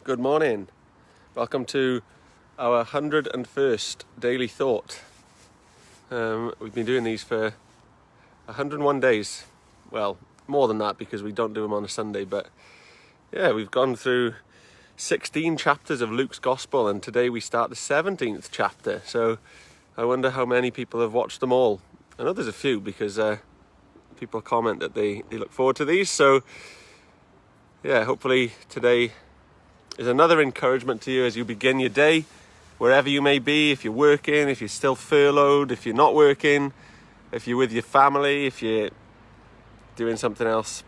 Good morning. Welcome to our 101st Daily Thought. We've been doing these for 101 days. Well, more than that because we don't do them on a Sunday, but yeah, we've gone through 16 chapters of Luke's Gospel, and today we start the 17th chapter. So I wonder how many people have watched them all. I know there's a few because people comment that they look forward to these. So yeah, hopefully today is another encouragement to you as you begin your day, wherever you may be, if you're working, if you're still furloughed, if you're not working, if you're with your family, if you're doing something else,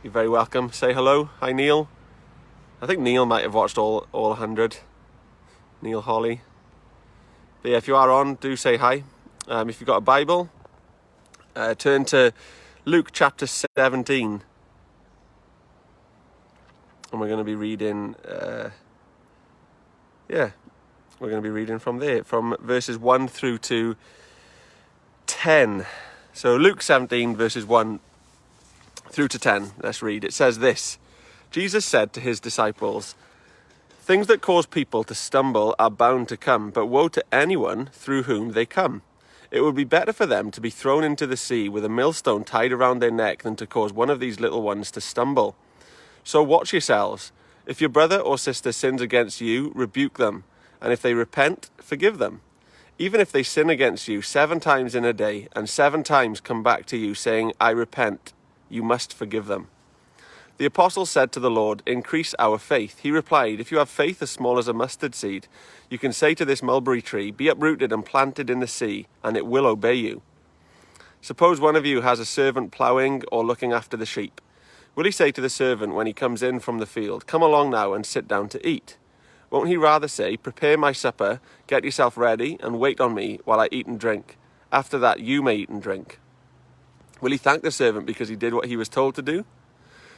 you're very welcome. Say hello. Hi, Neil. I think Neil might have watched all 100. Neil Holly. But yeah, if you are on, do say hi. If you've got a Bible, turn to Luke chapter 17. And we're going to be reading, from there, from verses 1 through to 10. So Luke 17, verses 1 through to 10. Let's read. It says this: Jesus said to his disciples, "Things that cause people to stumble are bound to come, but woe to anyone through whom they come. It would be better for them to be thrown into the sea with a millstone tied around their neck than to cause one of these little ones to stumble. So watch yourselves. If your brother or sister sins against you, rebuke them, and if they repent, forgive them. Even if they sin against you 7 times in a day, and 7 times come back to you saying, 'I repent,' you must forgive them." The apostles said to the Lord, "Increase our faith." He replied, "If you have faith as small as a mustard seed, you can say to this mulberry tree, 'Be uprooted and planted in the sea,' and it will obey you. Suppose one of you has a servant ploughing or looking after the sheep. Will he say to the servant when he comes in from the field, 'Come along now and sit down to eat'? Won't he rather say, 'Prepare my supper, get yourself ready, and wait on me while I eat and drink? After that you may eat and drink'? Will he thank the servant because he did what he was told to do?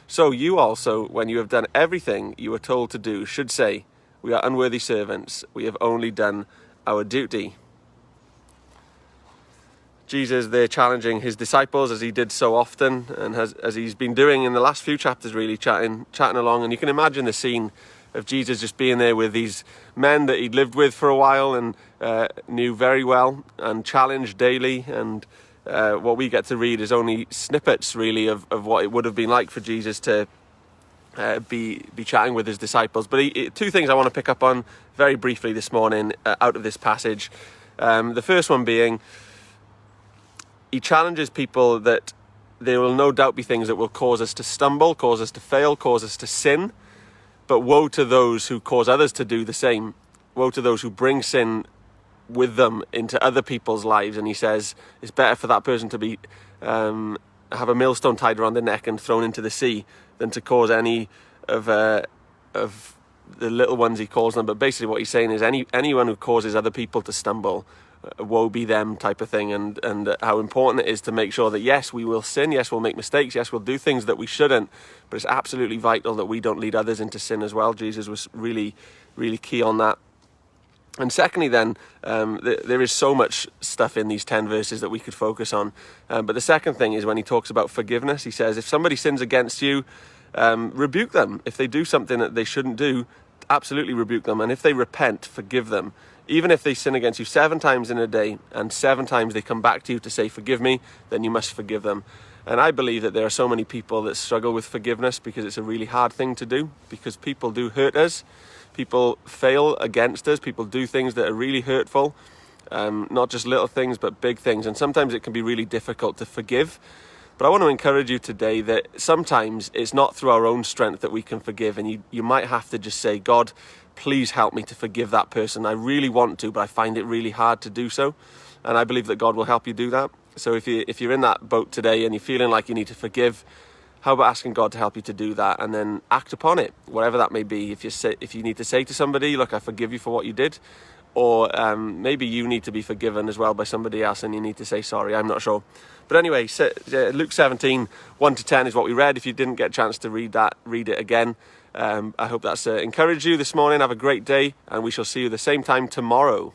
So you also, when you have done everything you were told to do, should say, 'We are unworthy servants, we have only done our duty.'" Jesus there challenging his disciples as he did so often, and as he's been doing in the last few chapters, really chatting along. And you can imagine the scene of Jesus just being there with these men that he'd lived with for a while and knew very well, and challenged daily. And what we get to read is only snippets really of what it would have been like for Jesus to be chatting with his disciples. But 2 things I want to pick up on very briefly this morning out of this passage. The first one being, he challenges people that there will no doubt be things that will cause us to stumble, cause us to fail, cause us to sin. But woe to those who cause others to do the same. Woe to those who bring sin with them into other people's lives. And he says it's better for that person to be have a millstone tied around their neck and thrown into the sea than to cause any of the little ones, he calls them. But basically what he's saying is anyone who causes other people to stumble, woe be them type of thing, and how important it is to make sure that yes, we will sin, yes, we'll make mistakes, yes, we'll do things that we shouldn't, but it's absolutely vital that we don't lead others into sin as well. Jesus was really, really key on that. And secondly then, there is so much stuff in these 10 verses that we could focus on, but the second thing is when he talks about forgiveness. He says if somebody sins against you, rebuke them. If they do something that they shouldn't do, absolutely rebuke them, and if they repent, forgive them. Even if they sin against you 7 times in a day and 7 times they come back to you to say, "Forgive me," then you must forgive them. And I believe that there are so many people that struggle with forgiveness because it's a really hard thing to do, because people do hurt us. People fail against us. People do things that are really hurtful, not just little things, but big things. And sometimes it can be really difficult to forgive. But I want to encourage you today that sometimes it's not through our own strength that we can forgive. And you might have to just say, "God, please help me to forgive that person. I really want to, but I find it really hard to do so." And I believe that God will help you do that. So if you're in that boat today and you're feeling like you need to forgive, how about asking God to help you to do that and then act upon it, whatever that may be. If you need to say to somebody, "Look, I forgive you for what you did," or maybe you need to be forgiven as well by somebody else and you need to say sorry. I'm not sure. But anyway, Luke 17, 1 to 10 is what we read. If you didn't get a chance to read that, read it again. I hope that's encouraged you this morning. Have a great day, and we shall see you the same time tomorrow.